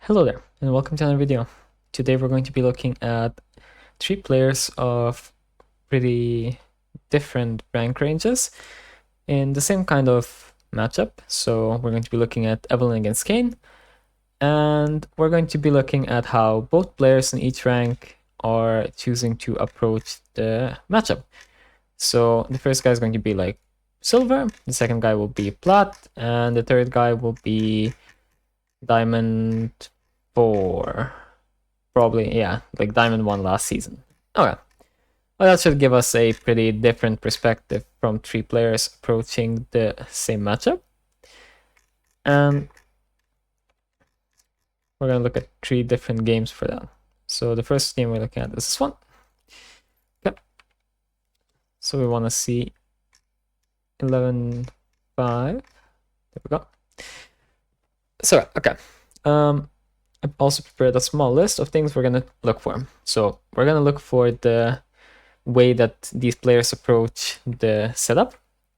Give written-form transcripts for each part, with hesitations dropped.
Hello there, and welcome to another video. Today we're going to be looking at 3 players of pretty different rank ranges in the same kind of matchup. So we're going to be looking at Evelynn against Kayn, and we're going to be looking at how both players in each rank are choosing to approach the matchup. So the first guy is going to be like silver, the second guy will be plat, and the third guy will be diamond 4. Probably, yeah, like Diamond 1 last season. Okay. Well, that should give us a pretty different perspective from 3 players approaching the same matchup. And we're going to look at 3 different games for that. So the first game we're looking at is this one. Okay. So we want to see 11-5. There we go. So, okay. I've also prepared a small list of things we're going to look for. So we're going to look for the way that these players approach the setup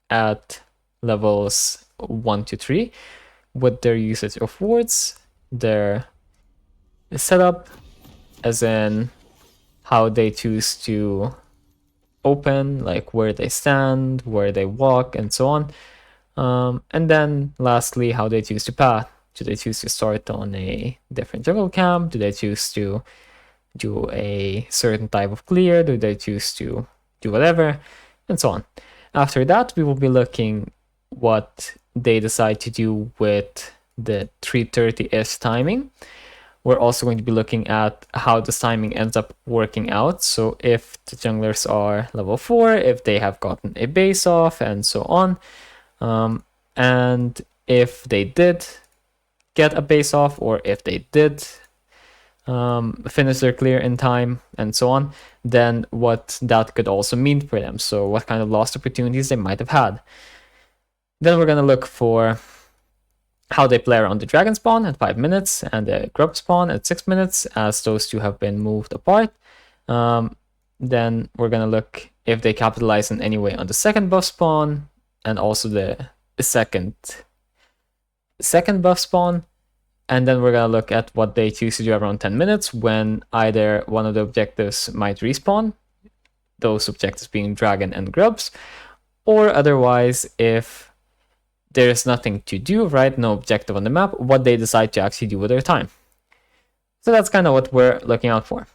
at levels 1 to 3 with their usage of wards, their setup, as in how they choose to open, like where they stand, where they walk, and so on. And then lastly, how they choose to path. Do they choose to start on a different jungle camp? Do they choose to do a certain type of clear? Do they choose to do whatever? And so on. After that, we will be looking what they decide to do with the 3:30-ish timing. We're also going to be looking at how this timing ends up working out. So if the junglers are level 4, if they have gotten a base off, and so on. And if they did get a base off, or if they did finish their clear in time, and so on, then what that could also mean for them. So what kind of lost opportunities they might have had. Then we're going to look for how they play around the dragon spawn at 5 minutes and the grub spawn at 6 minutes, as those two have been moved apart. Then we're going to look if they capitalize in any way on the second buff spawn, and also the second buff spawn. And then we're going to look at what they choose to do around 10 minutes when either one of the objectives might respawn, those objectives being dragon and grubs, or otherwise, if there's nothing to do, right, no objective on the map, what they decide to actually do with their time. So that's kind of what we're looking out for.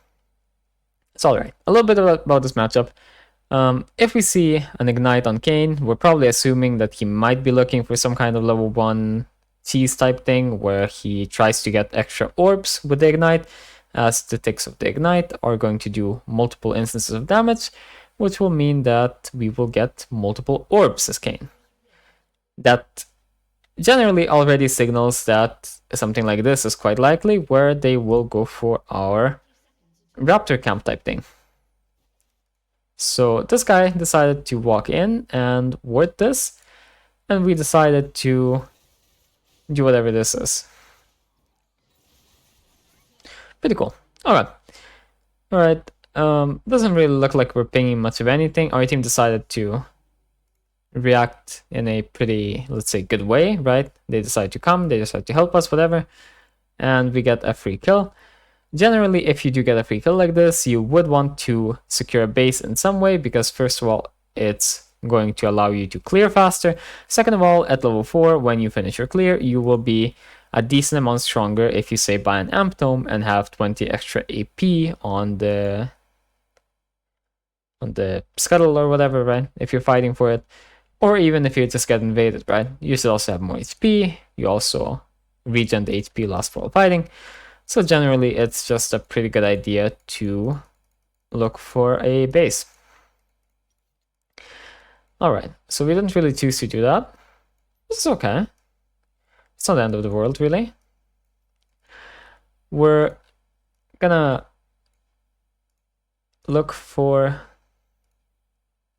It's all right. A little bit about this matchup. If we see an ignite on Kayn, we're probably assuming that he might be looking for some kind of level 1 cheese type thing where he tries to get extra orbs with the ignite, as the ticks of the ignite are going to do multiple instances of damage, which will mean that we will get multiple orbs as Kayn. That generally already signals that something like this is quite likely, where they will go for our raptor camp type thing. So this guy decided to walk in and ward this, and we decided to do whatever this is. Pretty cool. Alright. Doesn't really look like we're pinging much of anything. Our team decided to react in a pretty, let's say, good way, right? They decide to come, they decide to help us, whatever, and we get a free kill. Generally, if you do get a free kill like this, you would want to secure a base in some way, because first of all, it's going to allow you to clear faster. Second of all, at level 4, when you finish your clear, you will be a decent amount stronger if you say buy an amp tome and have 20 extra AP on the scuttle or whatever, right? If you're fighting for it, or even if you just get invaded, right? You should also have more HP. You also regen the HP lost while fighting. So generally, it's just a pretty good idea to look for a base. Alright, so we didn't really choose to do that. It's okay. It's not the end of the world, really. We're gonna look for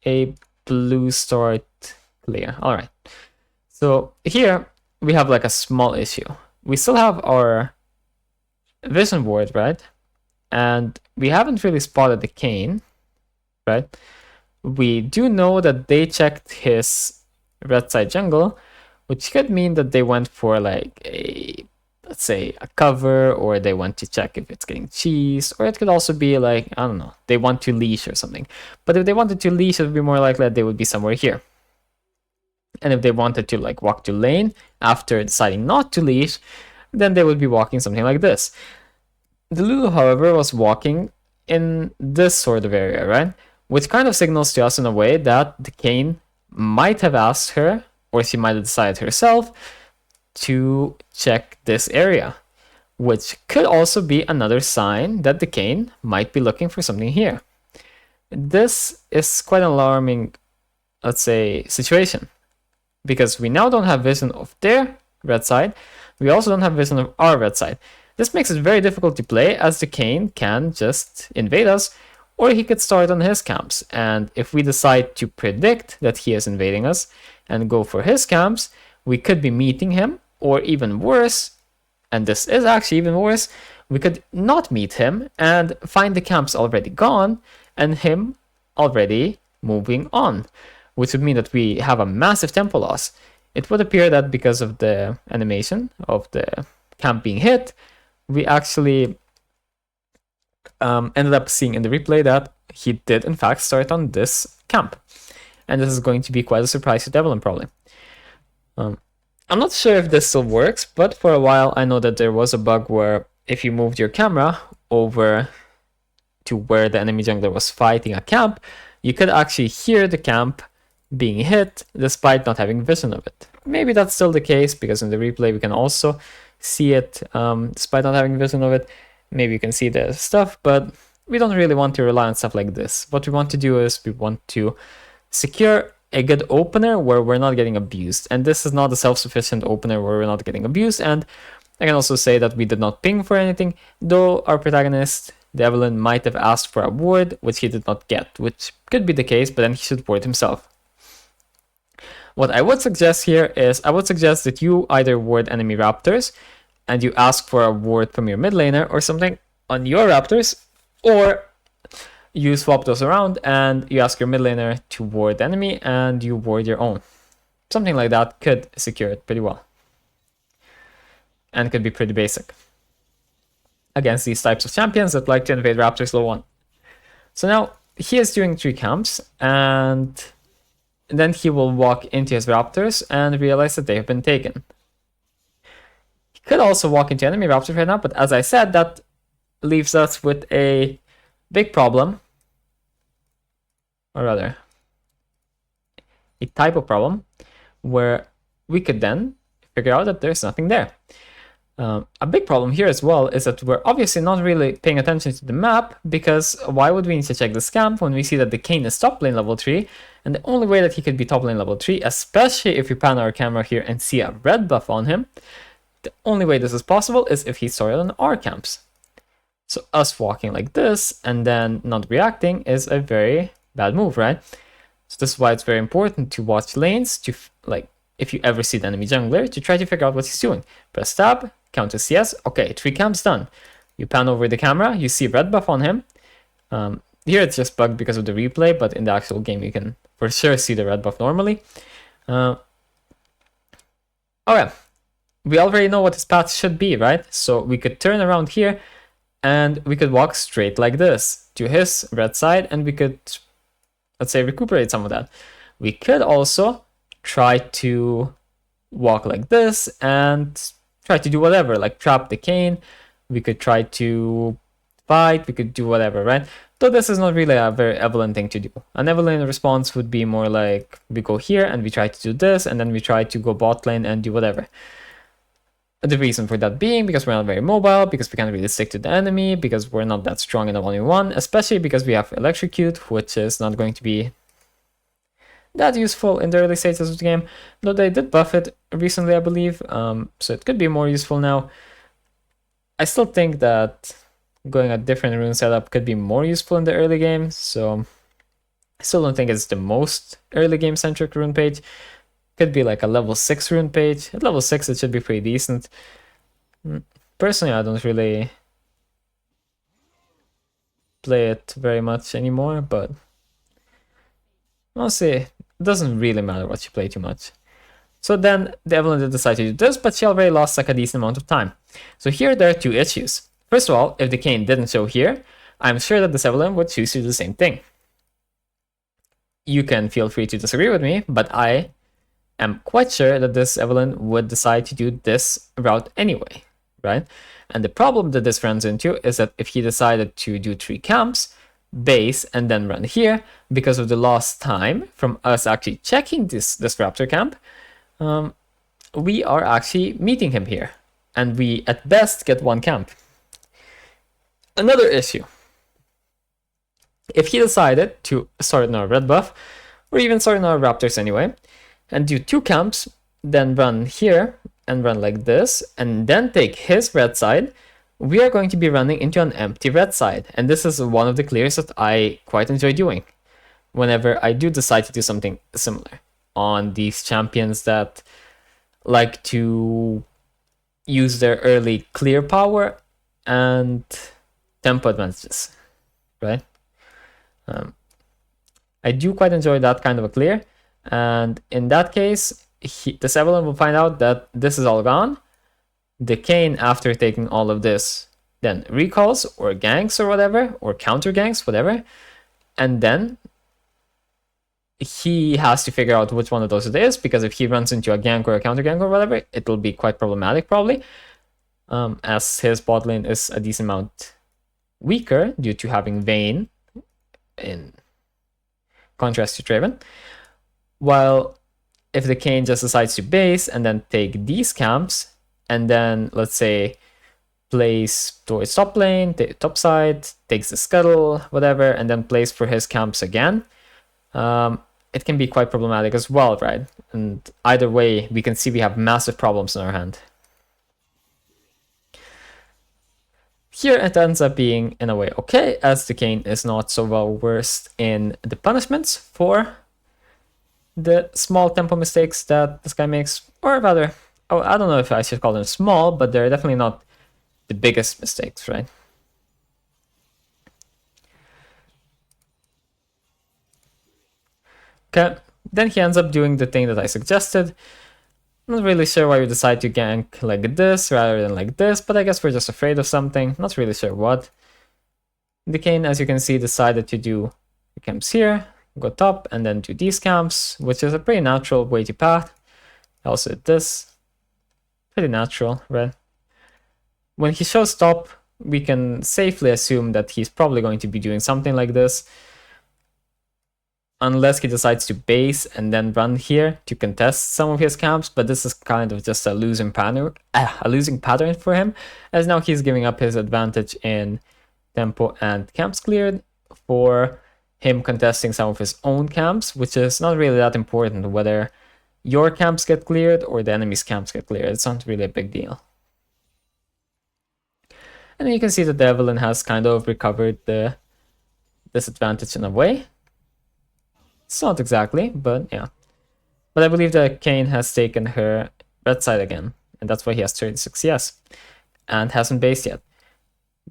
a blue start clear. Alright, so here we have like a small issue. We still have our vision ward, right? And we haven't really spotted the Kayn, right? We do know that they checked his red side jungle, which could mean that they went for like a let's say, a cover, or they want to check if it's getting cheese, or it could also be like, I don't know, they want to leash or something. But if they wanted to leash, it would be more likely that they would be somewhere here. And if they wanted to like walk to lane after deciding not to leash, then they would be walking something like this. The Lulu, however, was walking in this sort of area, right? Which kind of signals to us in a way that the Kayn might have asked her, or she might have decided herself, to check this area, which could also be another sign that the Kayn might be looking for something here. This is quite an alarming, let's say, situation, because we now don't have vision of their red side. We also don't have vision of our red side. This makes it very difficult to play, as the Kayn can just invade us, or he could start on his camps. And if we decide to predict that he is invading us and go for his camps, we could be meeting him, or even worse, and this is actually even worse, we could not meet him and find the camps already gone and him already moving on, which would mean that we have a massive tempo loss. It would appear that because of the animation of the camp being hit, we actually ended up seeing in the replay that he did in fact start on this camp. And this is going to be quite a surprise to evelynn, probably. I'm not sure if this still works, but for a while I know that there was a bug where if you moved your camera over to where the enemy jungler was fighting a camp, you could actually hear the camp being hit despite not having vision of it. Maybe that's still the case, because in the replay we can also see it despite not having vision of it. Maybe you can see the stuff, but we don't really want to rely on stuff like this. What we want to do is we want to secure a good opener where we're not getting abused. And this is not a self-sufficient opener where we're not getting abused. And I can also say that we did not ping for anything, though our protagonist, the evelynn, might have asked for a ward, which he did not get, which could be the case, but then he should ward himself. What I would suggest here is, I would suggest that you either ward enemy raptors and you ask for a ward from your mid laner or something on your raptors, or you swap those around and you ask your mid laner to ward the enemy and you ward your own. Something like that could secure it pretty well. And could be pretty basic against these types of champions that like to invade raptors level 1. So now he is doing 3 camps, and then he will walk into his raptors and realize that they have been taken. He could also walk into enemy raptors right now, but as I said, that leaves us with a big problem, or rather a type of problem, where we could then figure out that there's nothing there. A big problem here as well is that we're obviously not really paying attention to the map, because why would we need to check this camp when we see that the Kayn is top lane level 3, and the only way that he could be top lane level 3, especially if we pan our camera here and see a red buff on him, the only way this is possible is if he started on our camps. So us walking like this and then not reacting is a very bad move, right? So this is why it's very important to watch lanes, to like, if you ever see the enemy jungler, to try to figure out what he's doing. Press tab, counter CS, okay, 3 camps done. You pan over the camera, you see red buff on him. Here it's just bugged because of the replay, but in the actual game you can for sure see the red buff normally. Okay, we already know what his path should be, right? So we could turn around here and we could walk straight like this to his red side, and we could, let's say, recuperate some of that. We could also try to walk like this and try to do whatever, like trap the Kayn. We could try to fight, we could do whatever, right? Though this is not really a very evelynn thing to do. An evelynn response would be more like, we go here and we try to do this, and then we try to go bot lane and do whatever. The reason for that being because we're not very mobile, because we can't really stick to the enemy, because we're not that strong in a 1v1, especially because we have electrocute, which is not going to be that useful in the early stages of the game, though they did buff it recently, I believe, so it could be more useful now. I still think that going a different rune setup could be more useful in the early game, so I still don't think it's the most early game centric rune page. Could be like a level 6 rune page. At level 6 it should be pretty decent. Personally, I don't really play it very much anymore, but honestly, it doesn't really matter what you play too much. So then the evelynn did decide to do this, but she already lost like a decent amount of time. So here there are two issues. First of all, if the kayn didn't show here, I'm sure that this evelynn would choose to do the same thing. You can feel free to disagree with me, but I am quite sure that this evelynn would decide to do this route anyway, right? And the problem that this runs into is that if he decided to do 3 camps, base, and then run here, because of the lost time from us actually checking this raptor camp, we are actually meeting him here. And we, at best, get 1 camp. Another issue. If he decided to start in our red buff, or even start in our raptors anyway, and do 2 camps, then run here, and run like this, and then take his red side, we are going to be running into an empty red side. And this is one of the clears that I quite enjoy doing whenever I do decide to do something similar on these champions that like to use their early clear power and tempo advantages, right? I do quite enjoy that kind of a clear, and in that case, this evelynn will find out that this is all gone. The kayn, after taking all of this, then recalls or ganks or whatever, or counter ganks, whatever, and then he has to figure out which one of those it is, because if he runs into a gank or a counter gank or whatever, it will be quite problematic probably, as his bot lane is a decent amount weaker due to having Vayne in contrast to Draven. While if the kayn just decides to base and then take these camps, and then let's say plays towards top lane, top side, takes the scuttle, whatever, and then plays for his camps again, it can be quite problematic as well, right? And either way, we can see we have massive problems in our hand. Here it ends up being, in a way, okay, as the kayn is not so well versed in the punishments for the small tempo mistakes that this guy makes, or rather, oh, I don't know if I should call them small, but they're definitely not the biggest mistakes, right? Okay, then he ends up doing the thing that I suggested. Not really sure why we decide to gank like this rather than like this, but I guess we're just afraid of something. Not really sure what. The kayn, as you can see, decided to do the camps here, go top, and then do these camps, which is a pretty natural way to path. Also did this. Pretty natural, right? When he shows top, we can safely assume that he's probably going to be doing something like this, unless he decides to base and then run here to contest some of his camps, but this is kind of just a losing pattern for him, as now he's giving up his advantage in tempo and camps cleared for him contesting some of his own camps, which is not really that important whether your camps get cleared or the enemy's camps get cleared. It's not really a big deal. And then you can see that the evelynn has kind of recovered the disadvantage in a way. It's not exactly, but yeah. But I believe that kayn has taken her red side again, and that's why he has 36 CS, and hasn't based yet.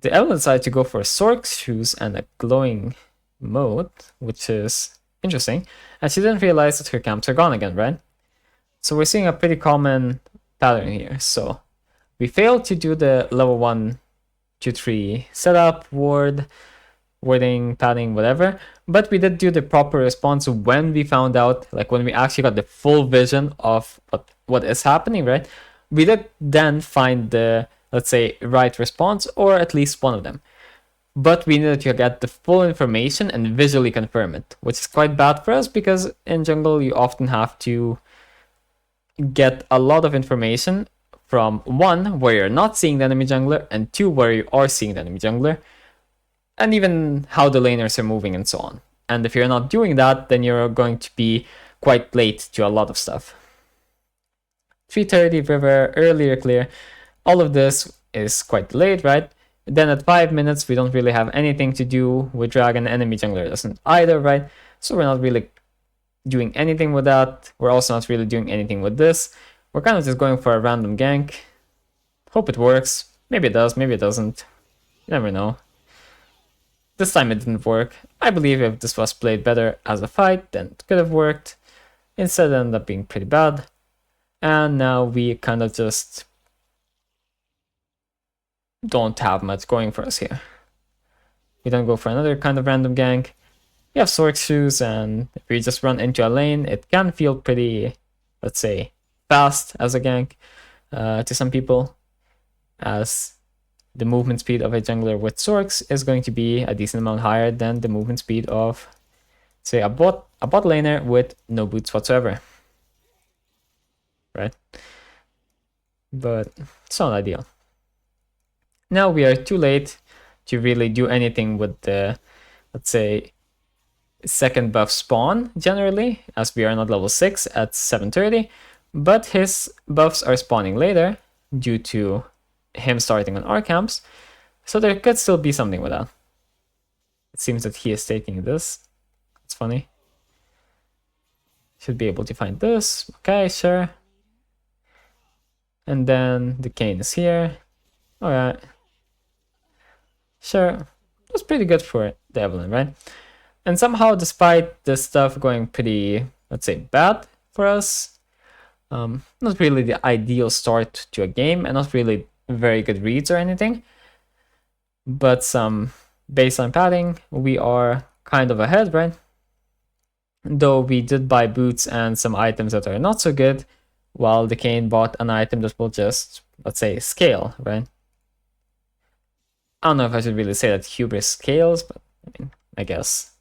The evelynn decided to go for a Sork shoes and a glowing mode, which is interesting, and she didn't realize that her camps are gone again, right? So we're seeing a pretty common pattern here. So we failed to do the level 1, 2, 3 setup, warding, padding, whatever, but we did do the proper response when we found out, like when we actually got the full vision of what is happening, right? We did then find the, let's say, right response, or at least one of them. But we needed to get the full information and visually confirm it, which is quite bad for us, because in jungle you often have to get a lot of information from 1, where you're not seeing the enemy jungler, and 2, where you are seeing the enemy jungler, and even how the laners are moving and so on. And if you're not doing that, then you're going to be quite late to a lot of stuff. 3:30 river, earlier clear, all of this is quite late, right? Then at 5 minutes, we don't really have anything to do with dragon. Enemy jungler doesn't either, right? So we're not really doing anything with that. We're also not really doing anything with this. We're kind of just going for a random gank. Hope it works. Maybe it does, maybe it doesn't. You never know. This time it didn't work. I believe if this was played better as a fight, then it could have worked. Instead it ended up being pretty bad. And now we kind of just don't have much going for us here. We don't go for another kind of random gank. We have sword shoes, and if we just run into a lane, it can feel pretty, let's say, fast as a gank to some people, as the movement speed of a jungler with Sorks is going to be a decent amount higher than the movement speed of, say, a bot laner with no boots whatsoever. Right? But it's not ideal. Now we are too late to really do anything with the, let's say, second buff spawn generally, as we are not level 6 at 730, but his buffs are spawning later due to him starting on our camps, so there could still be something with that. It seems that he is taking this. It's funny. Should be able to find this. Okay, sure. And then the Kayn is here. Alright. Sure. That's pretty good for the Evelynn, right? And somehow, despite this stuff going pretty, let's say, bad for us, not really the ideal start to a game, and not really very good reads or anything, but some baseline padding, we are kind of ahead, right? Though we did buy boots and some items that are not so good, while the Kayn bought an item that will just, let's say, scale, right? I don't know if I should really say that hubris scales, but I mean, I guess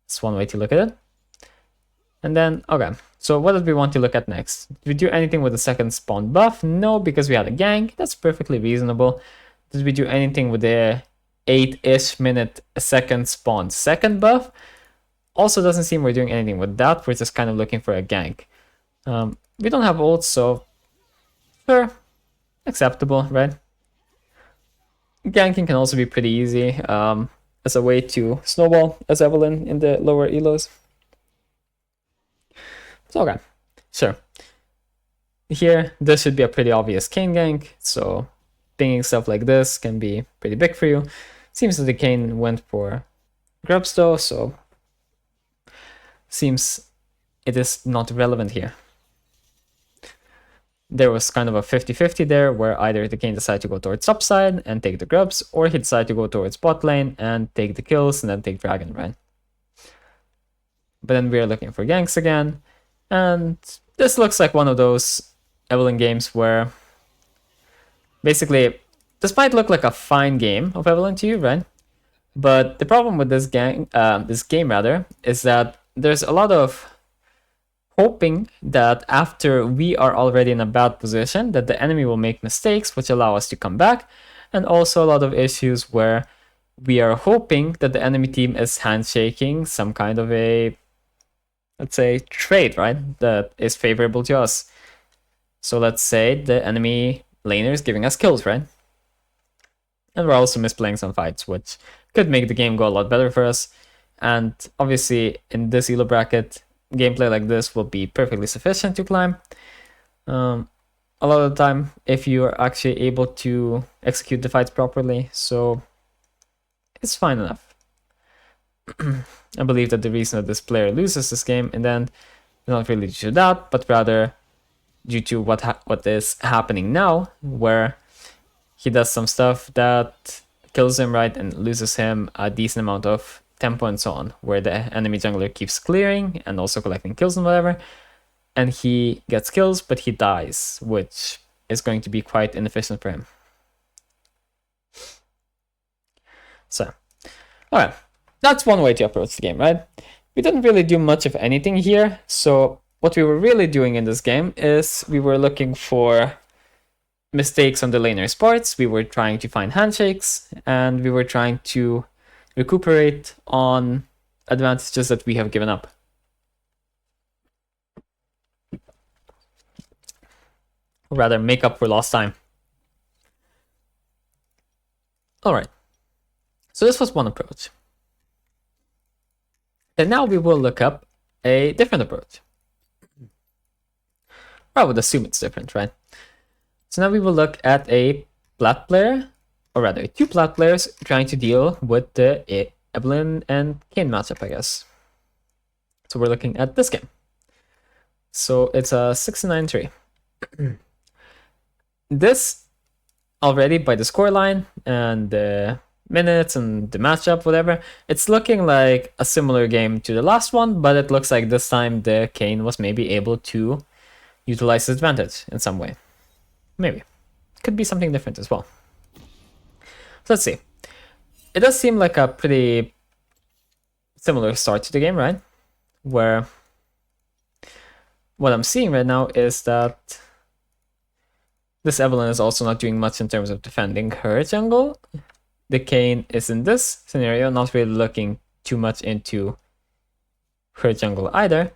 it's one way to look at it. And then, okay, so what did we want to look at next? Did we do anything with the second spawn buff? No, because we had a gank. That's perfectly reasonable. Did we do anything with the 8-ish minute second spawn second buff? Also doesn't seem we're doing anything with that. We're just kind of looking for a gank. We don't have ults, so sure, acceptable, right? Ganking can also be pretty easy as a way to snowball as Evelynn in the lower elos. So okay, sure. Here, this should be a pretty obvious Kayn gank, so pinging stuff like this can be pretty big for you. Seems that the Kayn went for grubs though, so seems it is not relevant here. There was kind of a 50-50 there, where either the Kayn decided to go towards top side and take the grubs, or he decided to go towards bot lane and take the kills and then take dragon, right? But then we're looking for ganks again, and this looks like one of those Evelynn games where basically, despite look like a fine game of Evelynn to you, right? But the problem with this game rather, is that there's a lot of hoping that after we are already in a bad position, that the enemy will make mistakes which allow us to come back, and also a lot of issues where we are hoping that the enemy team is handshaking some kind of a, let's say, trade, right, that is favorable to us. So let's say the enemy laner is giving us kills, right? And we're also misplaying some fights, which could make the game go a lot better for us. And obviously, in this elo bracket, gameplay like this will be perfectly sufficient to climb. A lot of the time, if you are actually able to execute the fights properly, so it's fine enough. I believe that the reason that this player loses this game in the end is not really due to that, but rather due to what is happening now, where he does some stuff that kills him, right, and loses him a decent amount of tempo and so on, where the enemy jungler keeps clearing and also collecting kills and whatever, and he gets kills, but he dies, which is going to be quite inefficient for him. So, alright, that's one way to approach the game, right? We didn't really do much of anything here, so what we were really doing in this game is we were looking for mistakes on the laner's parts, we were trying to find handshakes, and we were trying to recuperate on advantages that we have given up. Or rather, make up for lost time. Alright, so this was one approach. And now we will look up a different approach. I would assume it's different, right? So now we will look at a plat player, or rather two plat players trying to deal with the Evelynn and Kayn matchup, I guess. So we're looking at this game. So it's a 6-9-3. This already by the scoreline and the minutes and the matchup, whatever, it's looking like a similar game to the last one, but it looks like this time the Kayn was maybe able to utilize his advantage in some way. Maybe. Could be something different as well. So let's see. It does seem like a pretty similar start to the game, right? Where what I'm seeing right now is that this Evelynn is also not doing much in terms of defending her jungle. The Kayn is in this scenario not really looking too much into her jungle either,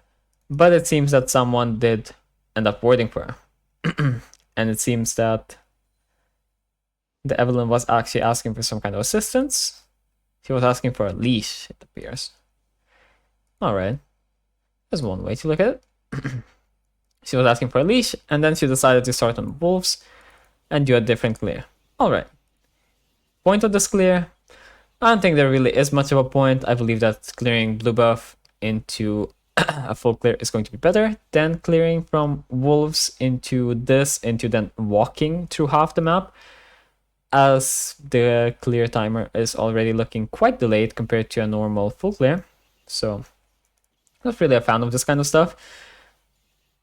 but it seems that someone did end up warding for her. And it seems that the Evelynn was actually asking for some kind of assistance. She was asking for a leash, it appears. Alright, there's one way to look at it. She was asking for a leash, and then she decided to start on wolves and do a different clear. Alright. Point of this clear, I don't think there really is much of a point. I believe that clearing blue buff into a full clear is going to be better than clearing from wolves into this, into then walking through half the map, as the clear timer is already looking quite delayed compared to a normal full clear. So, not really a fan of this kind of stuff.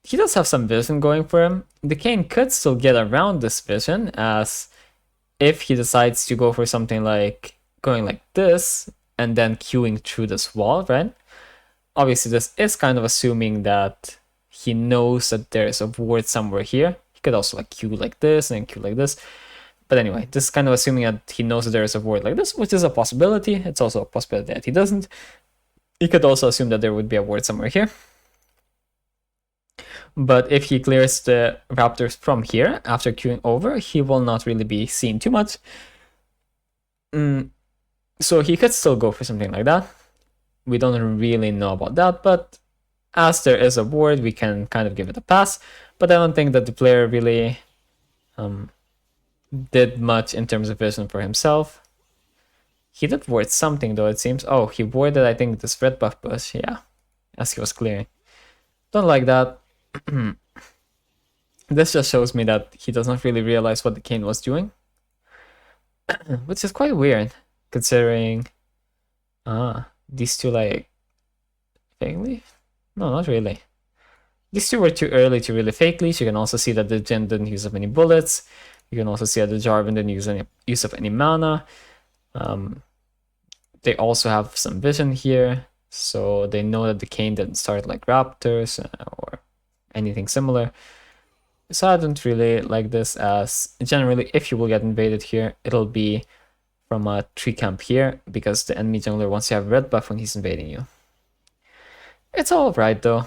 He does have some vision going for him. The Kayn could still get around this vision, as if he decides to go for something like going like this and then queuing through this wall, right? Obviously, this is kind of assuming that he knows that there's a ward somewhere here. He could also like queue like this and then queue like this. But anyway, this is kind of assuming that he knows that there is a ward like this, which is a possibility. It's also a possibility that he doesn't. He could also assume that there would be a ward somewhere here. But if he clears the raptors from here after queuing over, he will not really be seen too much. So he could still go for something like that. We don't really know about that, but as there is a ward, we can kind of give it a pass. But I don't think that the player really did much in terms of vision for himself. He did ward something though, it seems. Oh, he warded, I think, this red buff bush, yeah, as he was clearing. Don't like that. This just shows me that he does not really realize what the Kayn was doing. Which is quite weird, considering these two like fake leaf? No, not really. These two were too early to really fake leash. You can also see that the Jhin didn't use up any bullets. You can also see that the Jarvan didn't use up any mana. They also have some vision here, so they know that the Kayn didn't start like raptors or anything similar. So I don't really like this, as generally if you will get invaded here, it'll be from a tree camp here, because the enemy jungler wants to have red buff when he's invading you. It's alright though.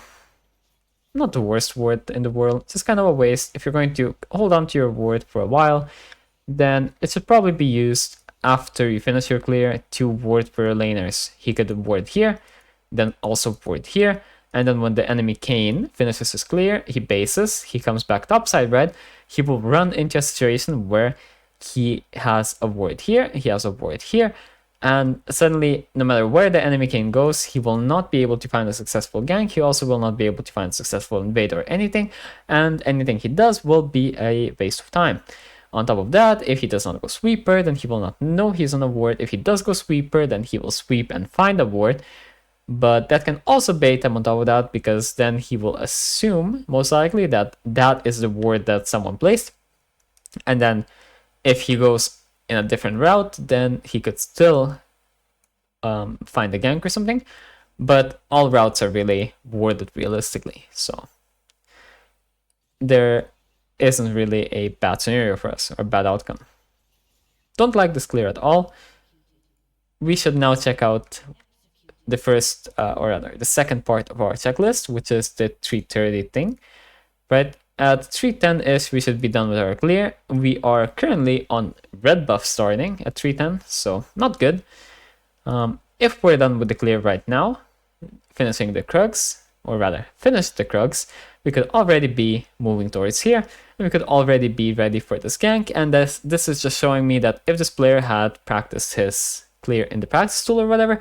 Not the worst ward in the world, just kind of a waste. If you're going to hold on to your ward for a while, then it should probably be used after you finish your clear to ward for your laners. He could ward here, then also ward here, and then when the enemy Kayn finishes his clear, he bases, he comes back topside red, he will run into a situation where he has a ward here, he has a ward here, and suddenly, no matter where the enemy Kayn goes, he will not be able to find a successful gank, he also will not be able to find a successful invade or anything, and anything he does will be a waste of time. On top of that, if he does not go sweeper, then he will not know he's on a ward. If he does go sweeper, then he will sweep and find a ward. But that can also bait him on top of that, because then he will assume, most likely, that that is the ward that someone placed. And then if he goes in a different route, then he could still find a gank or something. But all routes are really warded realistically, so there isn't really a bad scenario for us, or bad outcome. Don't like this clear at all. We should now check out the first, or rather, the second part of our checklist, which is the 330 thing, right? At 310-ish, we should be done with our clear. We are currently on red buff starting at 310, so not good. If we're done with the clear right now, finishing the Krugs, or rather, finish the Krugs, we could already be moving towards here, and we could already be ready for this gank, and this is just showing me that if this player had practiced his clear in the practice tool or whatever,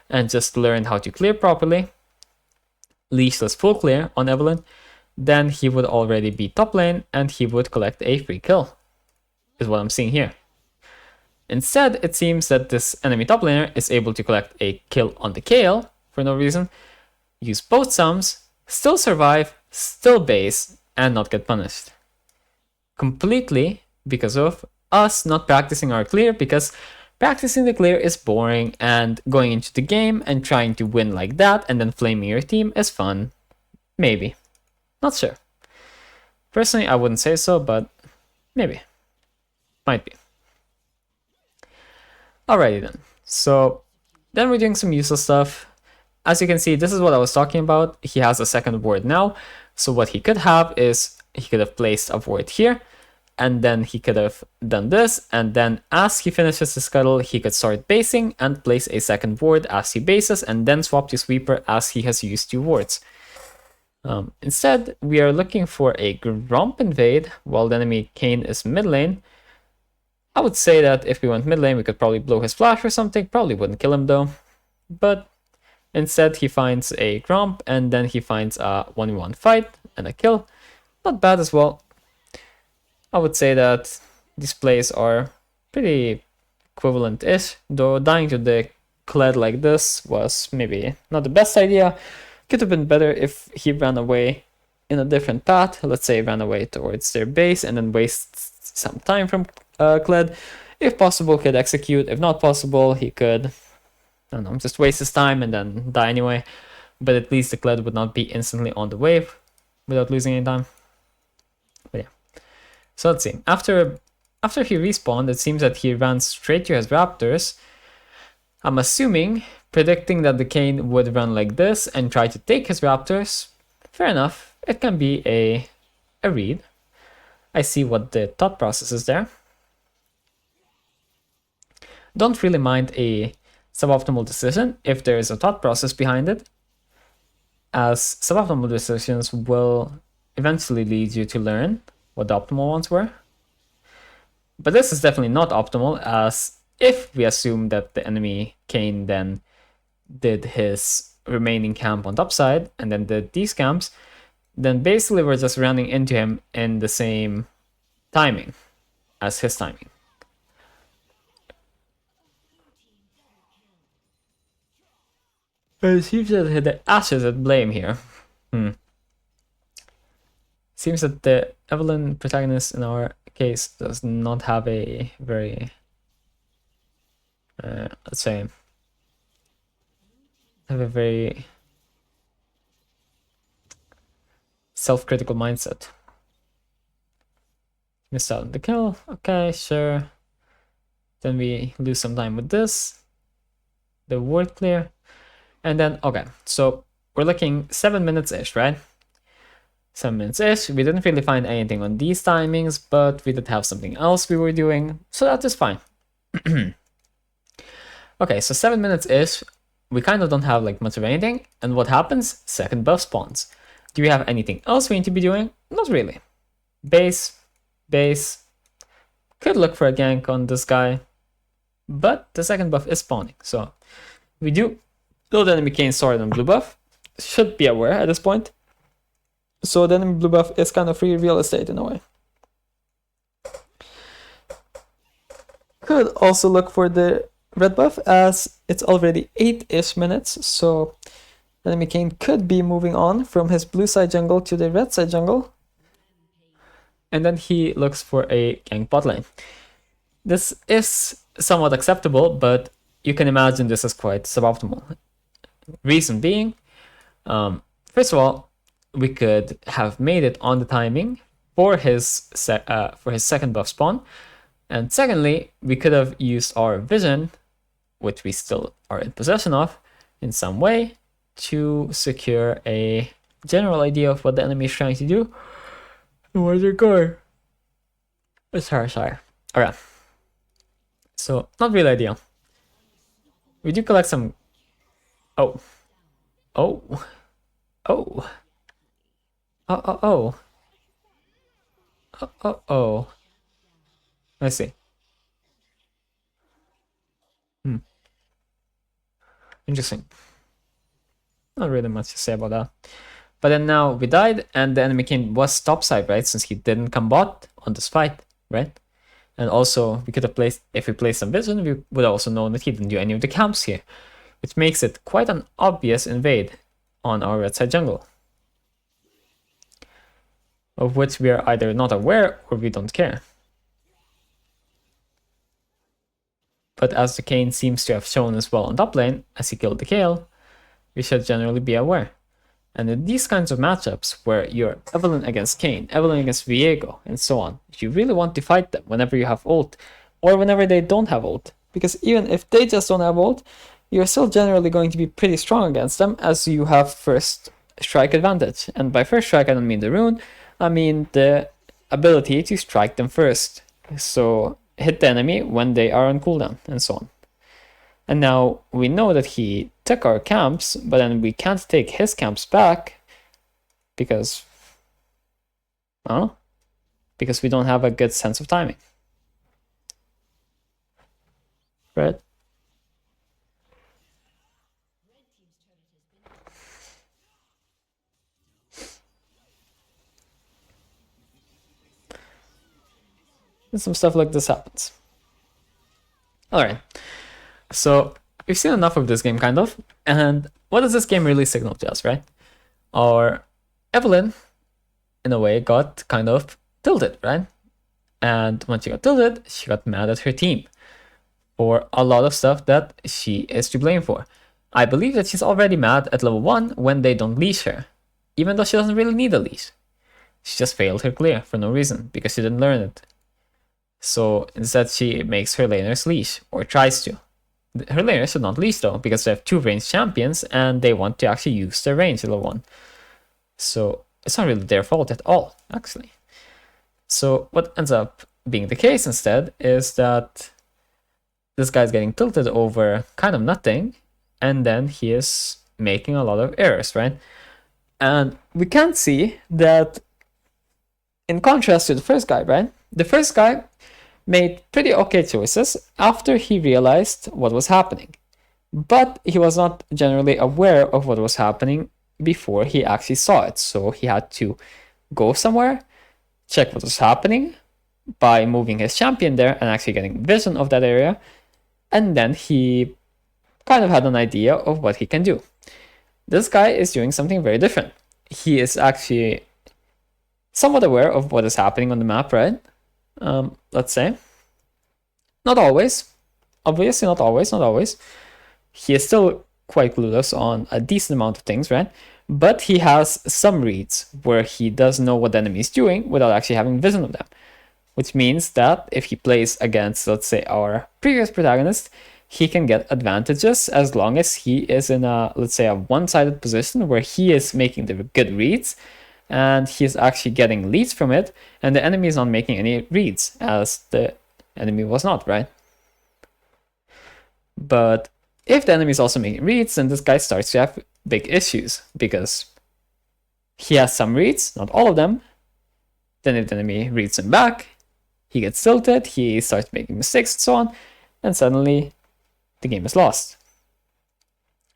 and just learned how to clear properly, leashless full clear on Evelynn, then he would already be top lane, and he would collect a free kill. is what I'm seeing here. Instead, it seems that this enemy top laner is able to collect a kill on the Kayle for no reason, use both sums, still survive, still base, and not get punished. Completely because of us not practicing our clear, because practicing the clear is boring, and going into the game and trying to win like that and then flaming your team is fun. Maybe. Not sure. Personally, I wouldn't say so, but maybe. Might be. Alrighty then. So then we're doing some useless stuff. As you can see, this is what I was talking about. He has a second ward now. So what he could have is he could have placed a ward here, and then he could have done this, and then as he finishes the scuttle, he could start basing and place a second ward as he bases, and then swap to sweeper as he has used 2 wards. Instead, we are looking for a Gromp invade while the enemy Kayn is mid lane. I would say that if we went mid lane, we could probably blow his flash or something. Probably wouldn't kill him though. But instead, he finds a Gromp, and then he finds a 1v1 fight and a kill. Not bad as well. I would say that these plays are pretty equivalent-ish, though dying to the Kled like this was maybe not the best idea. Could have been better if he ran away in a different path. Let's say ran away towards their base and then wastes some time from Kled. If possible, could execute. If not possible, he could, I don't know, just waste his time and then die anyway. But at least the Kled would not be instantly on the wave without losing any time. But yeah. So let's see. After he respawned, it seems that he ran straight to his Raptors. I'm assuming, predicting that the Kayn would run like this and try to take his Raptors. Fair enough. It can be a read. I see what the thought process is there. Don't really mind a suboptimal decision if there is a thought process behind it, as suboptimal decisions will eventually lead you to learn what the optimal ones were. But this is definitely not optimal, as if we assume that the enemy Kayn then did his remaining camp on top side and then did these camps, then basically we're just running into him in the same timing as his timing. It seems that the Ashe is at blame here. Seems that the Evelynn protagonist in our case does not have a very, let's say, have a very self-critical mindset. Missed out on the kill. Okay, sure. Then we lose some time with this. The ward clear. And then, okay, so we're looking 7 minutes-ish, right? 7 minutes-ish. We didn't really find anything on these timings, but we did have something else we were doing, so that is fine. Okay, so 7 minutes-ish. We kind of don't have like much of anything. And what happens? Second buff spawns. Do we have anything else we need to be doing? Not really. Base. Could look for a gank on this guy. But the second buff is spawning. So we do. Though the enemy Kayn started on blue buff. Should be aware at this point. So the enemy blue buff is kind of free real estate in a way. Could also look for the red buff, as it's already 8-ish minutes, so enemy Kayn could be moving on from his blue side jungle to the red side jungle. And then he looks for a gank bot lane. This is somewhat acceptable, but you can imagine this is quite suboptimal. Reason being, first of all, we could have made it on the timing for his second buff spawn. And secondly, we could have used our vision, which we still are in possession of, in some way, to secure a general idea of what the enemy is trying to do and where they're going. Sorry. Okay. So, not really ideal. We do collect some... Oh. I see. Interesting. Not really much to say about that. But then now we died, and the enemy Kayn was topside, right? Since he didn't come bot on this fight, right? And also, we could have placed, if we placed some vision, we would also know that he didn't do any of the camps here, which makes it quite an obvious invade on our red side jungle, of which we are either not aware or we don't care. But as the Kayn seems to have shown as well on top lane, as he killed the Kayle, we should generally be aware. And in these kinds of matchups, where you're Evelynn against Kayn, Evelynn against Viego, and so on, you really want to fight them whenever you have ult, or whenever they don't have ult. Because even if they just don't have ult, you're still generally going to be pretty strong against them, as you have first strike advantage. And by first strike, I don't mean the rune, I mean the ability to strike them first. So hit the enemy when they are on cooldown, and so on. And now we know that he took our camps, but then we can't take his camps back because, I don't know, because we don't have a good sense of timing. Right? And some stuff like this happens. Alright. So we've seen enough of this game, kind of, and what does this game really signal to us, right? Our Evelynn, in a way, got kind of tilted, right? And when she got tilted, she got mad at her team for a lot of stuff that she is to blame for. I believe that she's already mad at level 1 when they don't leash her, even though she doesn't really need a leash. She just failed her clear for no reason, because she didn't learn it. So instead she makes her laners leash, or tries to. Her laners should not leash though, because they have 2 ranged champions and they want to actually use their range at level 1. So it's not really their fault at all, actually. So what ends up being the case instead is that this guy's getting tilted over kind of nothing, and then he is making a lot of errors, right? And we can see that in contrast to the first guy, right? The first guy made pretty okay choices after he realized what was happening. But he was not generally aware of what was happening before he actually saw it. So he had to go somewhere, check what was happening by moving his champion there and actually getting vision of that area. And then he kind of had an idea of what he can do. This guy is doing something very different. He is actually somewhat aware of what is happening on the map, right? Let's say. Not always. Obviously, not always. He is still quite clueless on a decent amount of things, right? But he has some reads where he does know what the enemy is doing without actually having vision of them. Which means that if he plays against, let's say, our previous protagonist, he can get advantages as long as he is in a, let's say, a one-sided position where he is making the good reads and he is actually getting leads from it, and the enemy is not making any reads, as the enemy was not, right? But if the enemy is also making reads, then this guy starts to have big issues, because he has some reads, not all of them. Then if the enemy reads him back, he gets tilted, he starts making mistakes and so on, and suddenly the game is lost.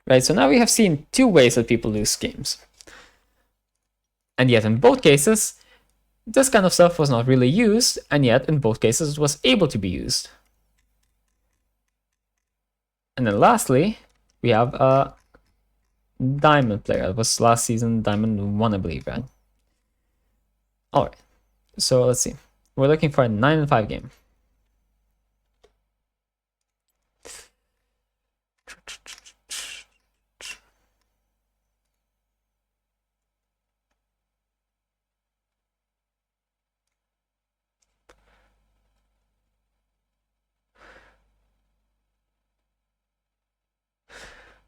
Right, so now we have seen 2 ways that people lose games. And yet in both cases, this kind of stuff was not really used, and yet in both cases it was able to be used. And then lastly, we have a Diamond player. It was last season, Diamond 1, I believe, right? Alright, so let's see. We're looking for a 9-5 game.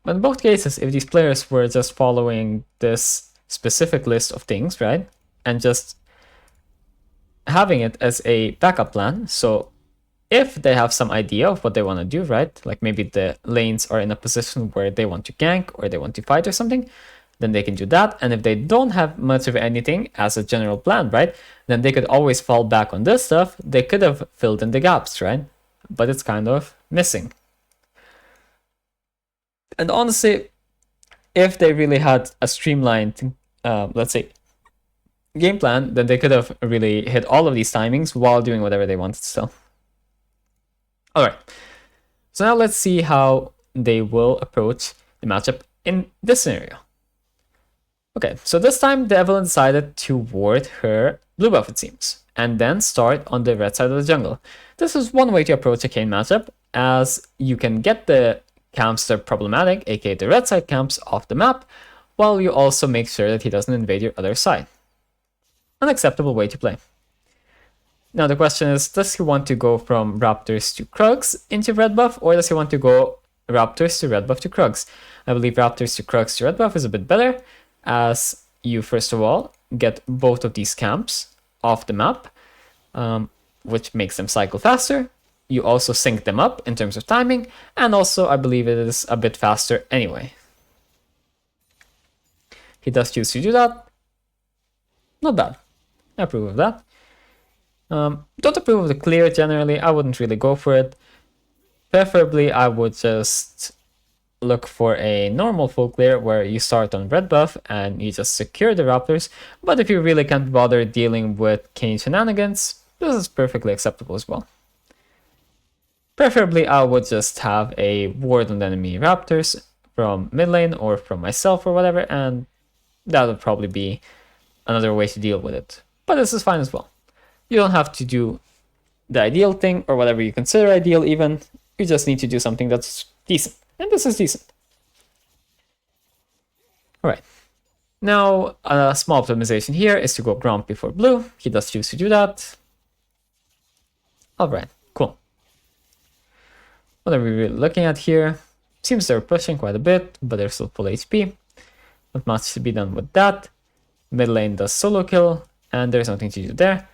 But in both cases, if these players were just following this specific list of things, right, and just having it as a backup plan, so if they have some idea of what they want to do, right, like maybe the lanes are in a position where they want to gank or they want to fight or something, then they can do that. And if they don't have much of anything as a general plan, right, then they could always fall back on this stuff. They could have filled in the gaps, right, but it's kind of missing. And honestly, if they really had a streamlined, let's say, game plan, then they could have really hit all of these timings while doing whatever they wanted still. All right, so now let's see how they will approach the matchup in this scenario. Okay, so this time the Evelynn decided to ward her blue buff, it seems, and then start on the red side of the jungle. This is one way to approach a Kayn matchup, as you can get the camps that are problematic, aka the red side camps, off the map, while you also make sure that he doesn't invade your other side. An acceptable way to play. Now the question is, does he want to go from Raptors to Krugs into red buff, or does he want to go Raptors to red buff to Krugs? I believe Raptors to Krugs to red buff is a bit better, as you first of all get both of these camps off the map, which makes them cycle faster. You also sync them up in terms of timing, and also I believe it is a bit faster anyway. He does choose to do that. Not bad. I approve of that. Don't approve of the clear generally. I wouldn't really go for it. Preferably, I would just look for a normal full clear where you start on red buff and you just secure the Raptors. But if you really can't bother dealing with Kayn shenanigans, this is perfectly acceptable as well. Preferably, I would just have a ward on the enemy Raptors from mid lane or from myself or whatever, and that would probably be another way to deal with it. But this is fine as well. You don't have to do the ideal thing or whatever you consider ideal even. You just need to do something that's decent. And this is decent. Alright. Now, a small optimization here is to go Gromp before blue. He does choose to do that. Alright, cool. What are we really looking at here? Seems they're pushing quite a bit, but they're still full HP. Not much to be done with that. Mid lane does solo kill, and there's nothing to do there.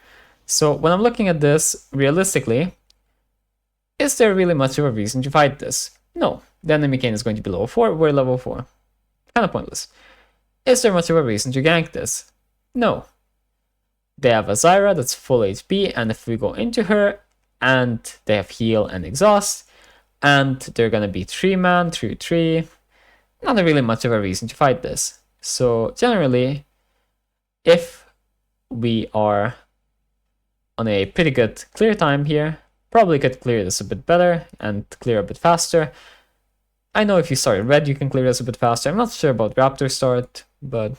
So when I'm looking at this, realistically, is there really much of a reason to fight this? No. The enemy Kayn is going to be level 4, we're level 4. Kind of pointless. Is there much of a reason to gank this? No. They have a Zyra that's full HP, and if we go into her, and they have heal and exhaust, and they're gonna be 3-man, 3-3, not really much of a reason to fight this. So generally, if we are on a pretty good clear time here, probably could clear this a bit better and clear a bit faster. I know if you start red, you can clear this a bit faster. I'm not sure about Raptor start, but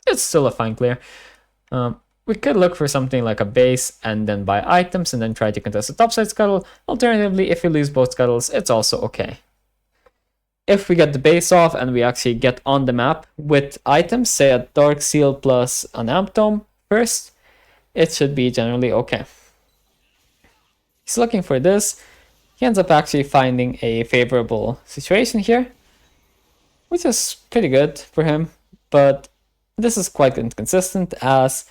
it's still a fine clear. We could look for something like a base and then buy items and then try to contest the topside scuttle. Alternatively, if we lose both scuttles, it's also okay. If we get the base off and we actually get on the map with items, say a Dark Seal plus an Amp Tome first, it should be generally okay. He's looking for this. He ends up actually finding a favorable situation here, which is pretty good for him, but this is quite inconsistent as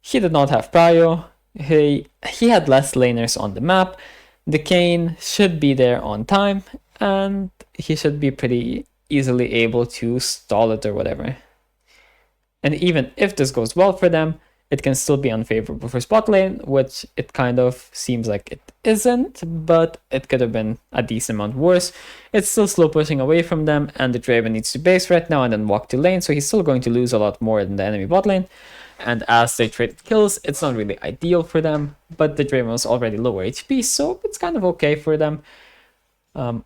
he did not have prio. He had less laners on the map. The Kayn should be there on time, and he should be pretty easily able to stall it or whatever. And even if this goes well for them, it can still be unfavorable for spot lane, which it kind of seems like it isn't, but it could have been a decent amount worse. It's still slow pushing away from them, and the Draven needs to base right now and then walk to lane, so he's still going to lose a lot more than the enemy bot lane. And as they trade kills, it's not really ideal for them, but the Draven was already lower HP, so it's kind of okay for them. Well,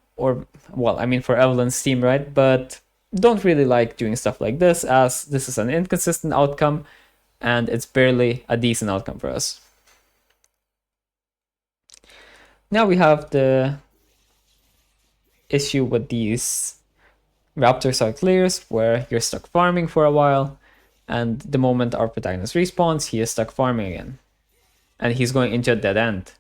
I mean for Evelynn's team, right? But don't really like doing stuff like this, as this is an inconsistent outcome, and it's barely a decent outcome for us. Now we have the issue with these Raptor side clears, where you're stuck farming for a while, and the moment our protagonist respawns, he is stuck farming again. And he's going into a dead end.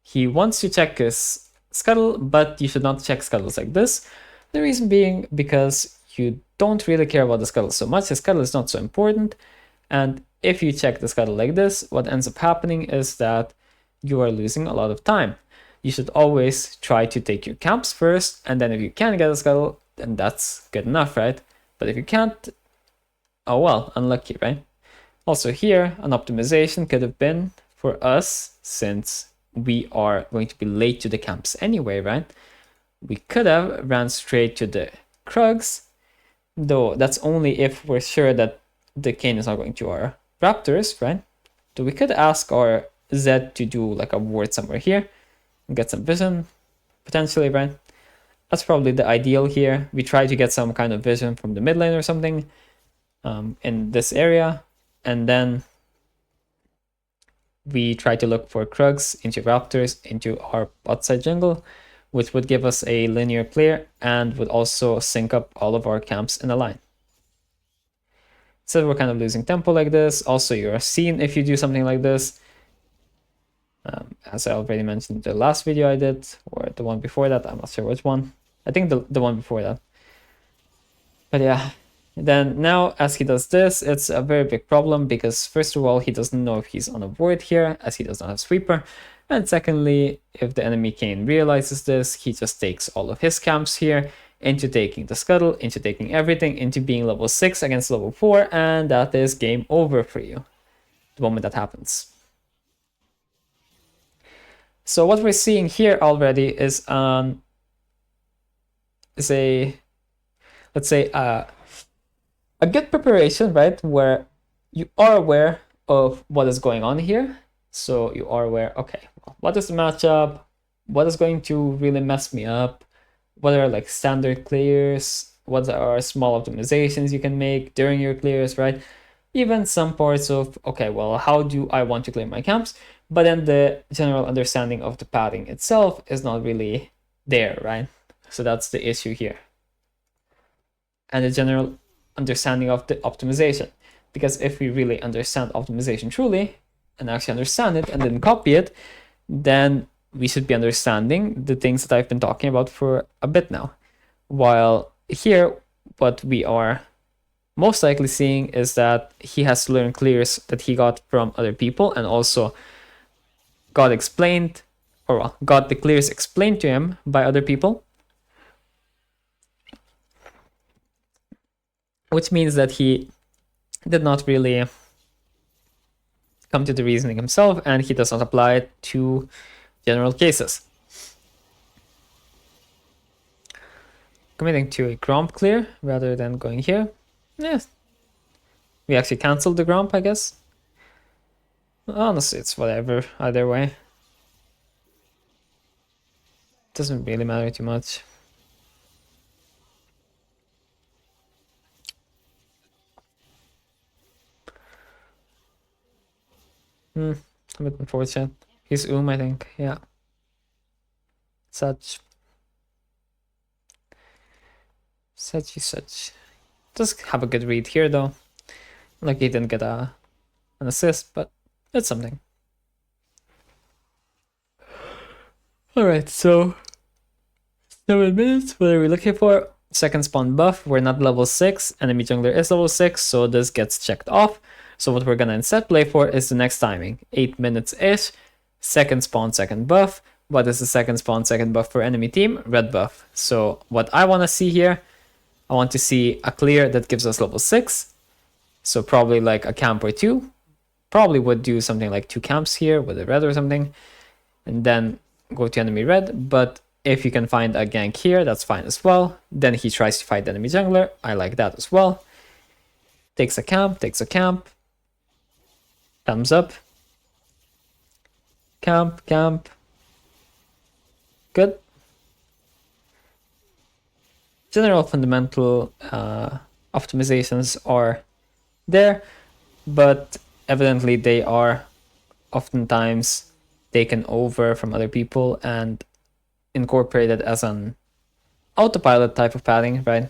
He wants to check his scuttle, but you should not check scuttles like this. The reason being because you don't really care about the scuttle so much. The scuttle is not so important, and if you check the scuttle like this, what ends up happening is that you are losing a lot of time. You should always try to take your camps first, and then if you can get a scuttle, then that's good enough, right? But if you can't, oh well, unlucky, right? Also here, an optimization could have been for us, since we are going to be late to the camps anyway, right? We could have ran straight to the Krugs, though that's only if we're sure that the Kayn is not going to our Raptors, right? So we could ask our Z to do like a ward somewhere here and get some vision, potentially, right? That's probably the ideal here. We try to get some kind of vision from the mid lane or something in this area, and then we try to look for Krugs into Raptors into our bot side jungle, which would give us a linear player and would also sync up all of our camps in a line. So we're kind of losing tempo like this. Also, you're seen if you do something like this. As I already mentioned the last video I did, or the one before that, I'm not sure which one. I think the one before that. But yeah, then now as he does this, it's a very big problem because first of all, he doesn't know if he's on a ward here as he does not have sweeper. And secondly, if the enemy Kayn realizes this, he just takes all of his camps here into taking the scuttle, into taking everything, into being level 6 against level 4, and that is game over for you the moment that happens. So what we're seeing here already is let's say a good preparation, right? Where you are aware of what is going on here. So you are aware, okay, what is the matchup? What is going to really mess me up? What are like standard clears? What are small optimizations you can make during your clears, right? Even some parts of, okay, well, how do I want to clear my camps? But then the general understanding of the padding itself is not really there, right? So that's the issue here. And the general understanding of the optimization. Because if we really understand optimization truly, and actually understand it and then copy it, then we should be understanding the things that I've been talking about for a bit now. While here, what we are most likely seeing is that he has to learn clears that he got from other people and also got explained, or well, got the clears explained to him by other people. Which means that he did not really come to the reasoning himself, and he does not apply it to general cases. Committing to a Gromp clear rather than going here. Yes. We actually canceled the Gromp, I guess. Honestly, it's whatever, either way. Doesn't really matter too much. A bit unfortunate. He's I think, yeah. Such. Does have a good read here though. Like he didn't get an assist, but it's something. Alright, so 7 minutes. What are we looking for? Second spawn buff. We're not level 6. Enemy jungler is level 6, so this gets checked off. So what we're gonna instead play for is the next timing. 8 minutes-ish. Second spawn, second buff. What is the second spawn, second buff for enemy team? Red buff. So what I want to see here, I want to see a clear that gives us level 6. So probably like a camp or 2. Probably would do something like 2 camps here with a red or something. And then go to enemy red. But if you can find a gank here, that's fine as well. Then he tries to fight the enemy jungler. I like that as well. Takes a camp. Thumbs up. Camp. Good. General fundamental optimizations are there, but evidently they are oftentimes taken over from other people and incorporated as an autopilot type of padding, right?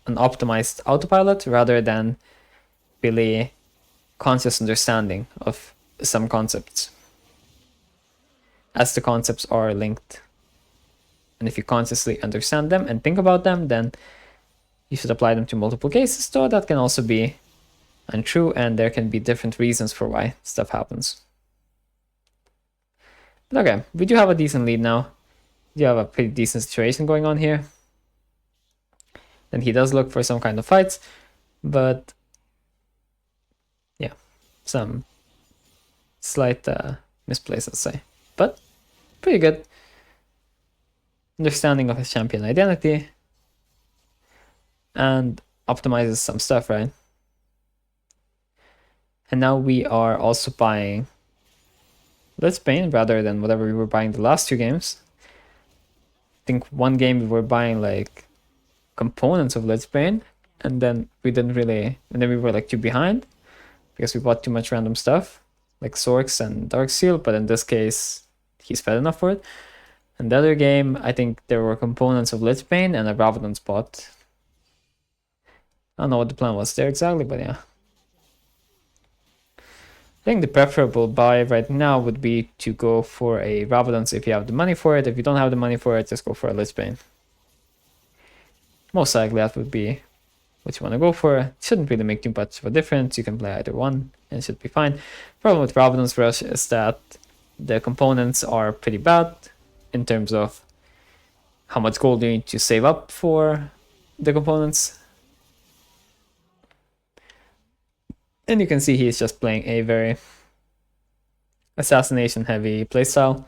An optimized autopilot rather than really conscious understanding of some concepts, as the concepts are linked. And if you consciously understand them and think about them, then you should apply them to multiple cases, though that can also be untrue, and there can be different reasons for why stuff happens. But okay, we do have a decent lead now. We do have a pretty decent situation going on here. Then he does look for some kind of fights, but yeah, some slight misplays, let's say. But pretty good understanding of his champion identity and optimizes some stuff, right? And now we are also buying Blitzbane rather than whatever we were buying the last 2 games. I think one game we were buying like components of Blitzbane, and then we didn't really, and then we were like 2 behind because we bought too much random stuff like Sorks and Darksteel, but in this case he's fed enough for it. And the other game, I think there were components of Blitzbane and a Ravadon spot. I don't know what the plan was there exactly, but yeah. I think the preferable buy right now would be to go for a Ravadon if you have the money for it. If you don't have the money for it, just go for a Blitzbane. Most likely that would be what you want to go for. It shouldn't really make too much of a difference. You can play either one and it should be fine. Problem with Ravadon's Rush is that the components are pretty bad in terms of how much gold you need to save up for the components. And you can see he's just playing a very assassination heavy playstyle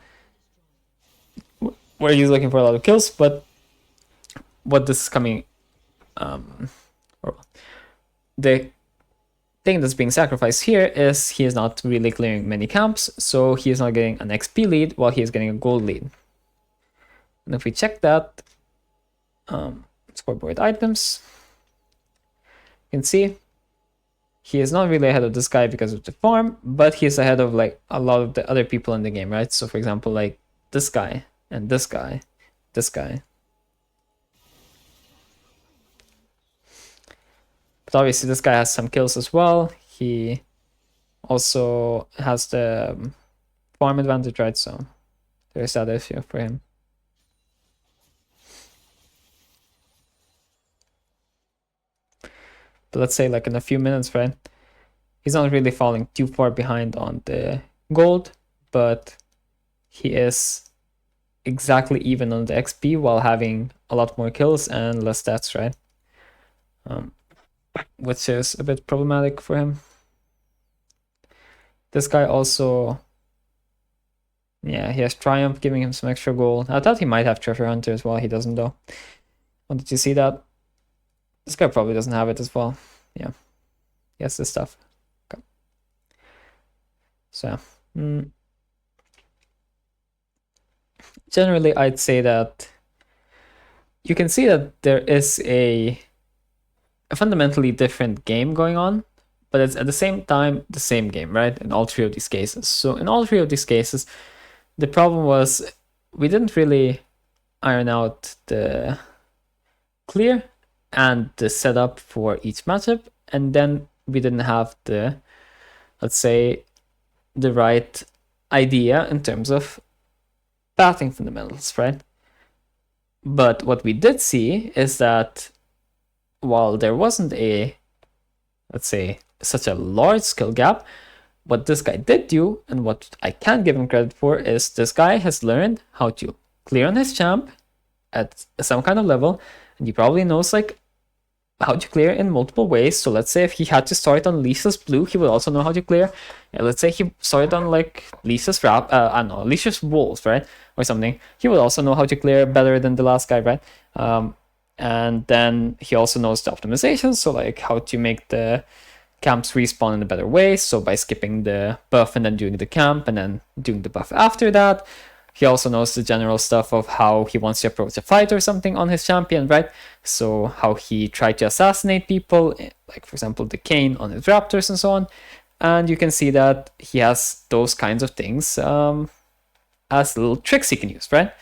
where he's looking for a lot of kills, but what this is coming or the thing that's being sacrificed here is he is not really clearing many camps, so he is not getting an XP lead while he is getting a gold lead. And if we check that scoreboard items, you can see he is not really ahead of this guy because of the farm, but he is ahead of like a lot of the other people in the game, right? So for example, like this guy and this guy, this guy. But obviously this guy has some kills as well. He also has the farm advantage, right? So there's that issue for him. But let's say like in a few minutes, right? He's not really falling too far behind on the gold, but he is exactly even on the XP while having a lot more kills and less stats, right? Which is a bit problematic for him. This guy also, yeah, he has Triumph giving him some extra gold. I thought he might have Treasure Hunter as well. He doesn't though. Wanted you see that? This guy probably doesn't have it as well. Yeah, he has this stuff. Okay. So generally I'd say that you can see that there is a fundamentally different game going on, but it's at the same time the same game, right? In all 3 of these cases. So in all 3 of these cases, the problem was we didn't really iron out the clear and the setup for each matchup, and then we didn't have the, let's say, the right idea in terms of pathing fundamentals, right? But what we did see is that while there wasn't a, let's say, such a large skill gap, what this guy did do, and what I can give him credit for, is this guy has learned how to clear on his champ at some kind of level, and he probably knows like how to clear in multiple ways. So let's say if he had to start on Lisa's blue, he would also know how to clear. Yeah, let's say he started on like Lisa's I don't know, Lisa's wolves, right? Or something. He would also know how to clear better than the last guy, right? And then he also knows the optimization, so like how to make the camps respawn in a better way. So by skipping the buff and then doing the camp and then doing the buff after that. He also knows the general stuff of how he wants to approach a fight or something on his champion, right? So how he tried to assassinate people, like for example the Kayn on his raptors and so on. And you can see that he has those kinds of things as little tricks he can use, right?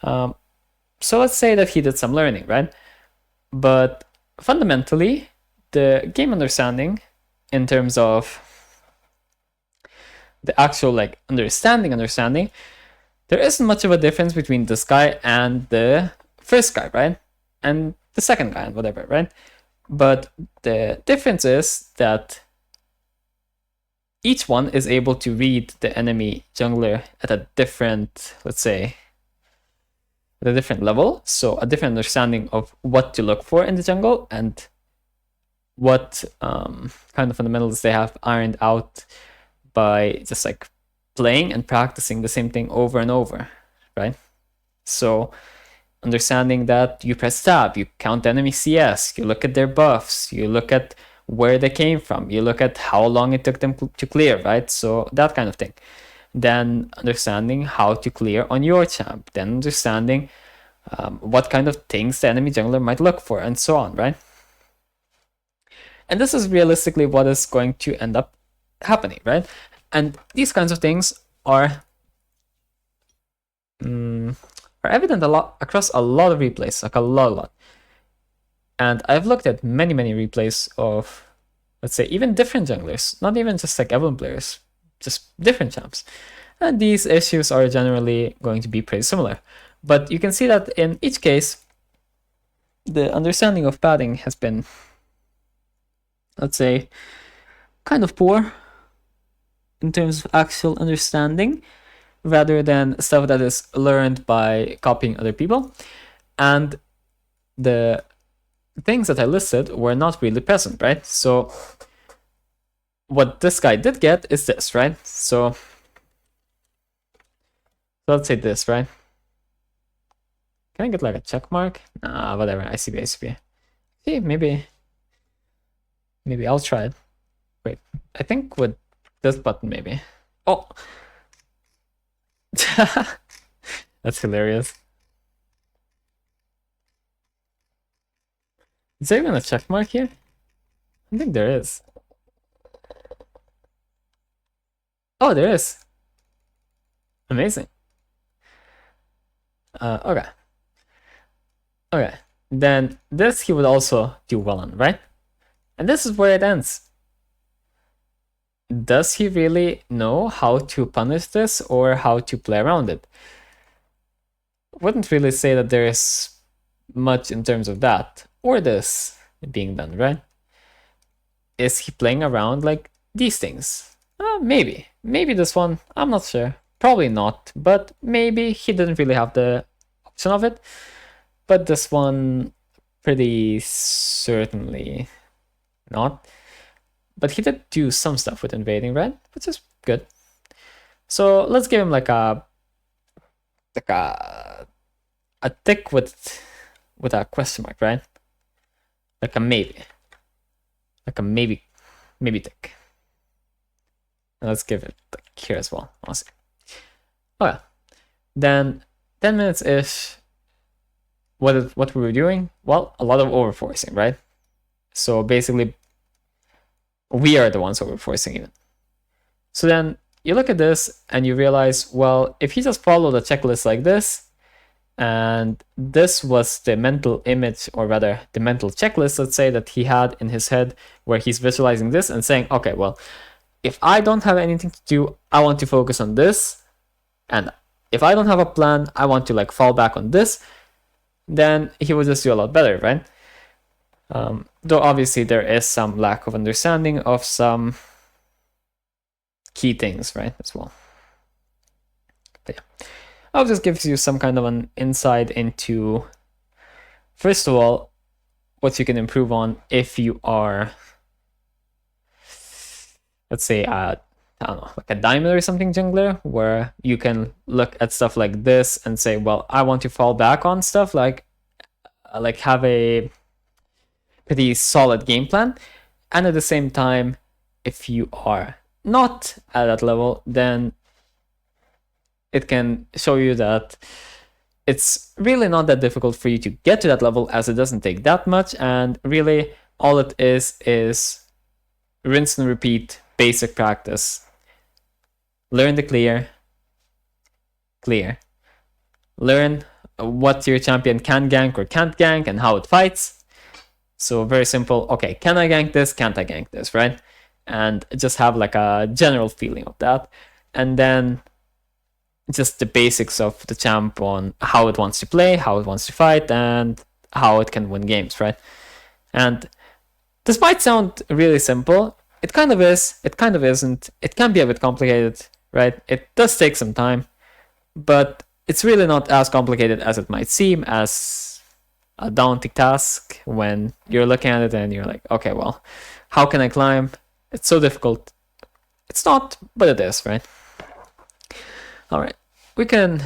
So let's say that he did some learning, right? But fundamentally, the game understanding in terms of the actual like understanding, there isn't much of a difference between this guy and the first guy, right? And the second guy and whatever, right? But the difference is that each one is able to read the enemy jungler at a different, let's say, at a different level. So a different understanding of what to look for in the jungle and what kind of fundamentals they have ironed out by just like playing and practicing the same thing over and over, right? So understanding that you press tab, you count enemy CS, you look at their buffs, you look at where they came from, you look at how long it took them to clear, right? So that kind of thing. then understanding how to clear on your champ, then understanding what kind of things the enemy jungler might look for, and so on, right? And this is realistically what is going to end up happening, right? And these kinds of things are evident a lot across a lot of replays, like a lot. And I've looked at many replays of, let's say, even different junglers, not even just like evelynn players, just different champs. And these issues are generally going to be pretty similar. But you can see that in each case, the understanding of padding has been, let's say, kind of poor in terms of actual understanding, rather than stuff that is learned by copying other people. And the things that I listed were not really present, right? So what this guy did get is this, right? So let's say this, right? Can I get like a check mark? Nah, whatever. ICB. See, maybe I'll try it. Wait, I think with this button, maybe. Oh! That's hilarious. Is there even a check mark here? I think there is. Oh, there is. Amazing. Okay. Okay. Then this he would also do well on, right? And this is where it ends. Does he really know how to punish this or how to play around it? Wouldn't really say that there is much in terms of that or this being done, right? Is he playing around like these things? Maybe this one, I'm not sure. Probably not, but maybe he didn't really have the option of it. But this one, pretty certainly not. But he did do some stuff with invading, right? Which is good. So let's give him like a tick with a question mark, right? Like a maybe. Like a maybe tick. And let's give it like here as well, honestly. Okay. Then 10 minutes-ish. What were we doing? Well, a lot of overforcing, right? So basically, we are the ones overforcing even. So then you look at this and you realize, well, if he just followed a checklist like this, and this was the mental image, or rather the mental checklist, let's say, that he had in his head, where he's visualizing this and saying, okay, well, if I don't have anything to do, I want to focus on this. And if I don't have a plan, I want to like fall back on this, then he would just do a lot better, right? Though obviously there is some lack of understanding of some key things, right, as well. But yeah, I'll just give you some kind of an insight into, first of all, what you can improve on if you are, let's say, I don't know, like a diamond or something jungler, where you can look at stuff like this and say, well, I want to fall back on stuff like have a pretty solid game plan. And at the same time, if you are not at that level, then it can show you that it's really not that difficult for you to get to that level, as it doesn't take that much, and really all it is rinse and repeat, basic practice. Learn the clear. Learn what your champion can gank or can't gank and how it fights. So very simple. Okay, can I gank this? Can't I gank this, right? And just have like a general feeling of that. And then just the basics of the champ on how it wants to play, how it wants to fight, and how it can win games, right? And this might sound really simple. It kind of is. It kind of isn't. It can be a bit complicated, right? It does take some time, but it's really not as complicated as it might seem, as a daunting task when you're looking at it and you're like, okay, well, how can I climb? It's so difficult. It's not, but it is, right? All right, we can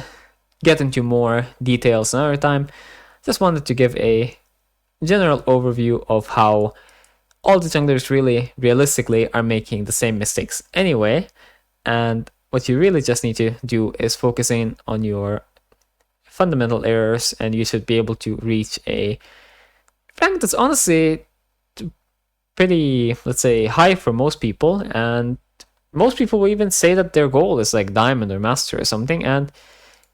get into more details another time. Just wanted to give a general overview of how all the junglers really realistically are making the same mistakes anyway, and what you really just need to do is focusing on your fundamental errors, and you should be able to reach a rank that's honestly pretty, let's say, high for most people. And most people will even say that their goal is like diamond or master or something. And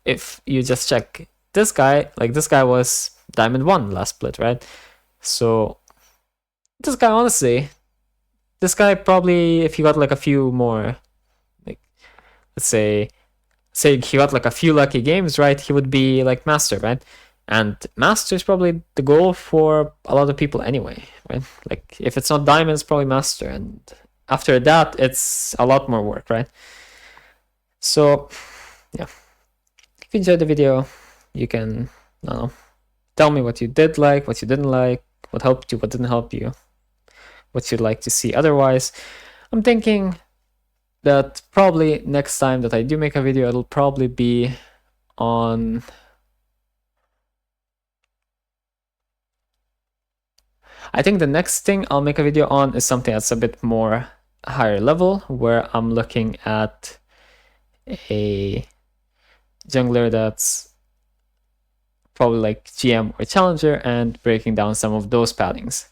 if you just check this guy, like this guy was diamond 1 last split, right? So this guy, honestly, this guy probably, if he got like a few more, like, let's say he got like a few lucky games, right, he would be like master, right? And master is probably the goal for a lot of people anyway, right? Like if it's not diamond, it's probably master, and after that it's a lot more work, right? So yeah, if you enjoyed the video, you can, I don't know, tell me what you did like, what you didn't like, what helped you, what didn't help you, what you'd like to see otherwise. I'm thinking that probably next time that I do make a video, it'll probably be on, I think the next thing I'll make a video on is something that's a bit more higher level, where I'm looking at a jungler that's probably like GM or challenger and breaking down some of those paddings.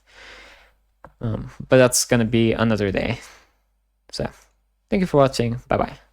But that's gonna be another day. So thank you for watching. Bye bye.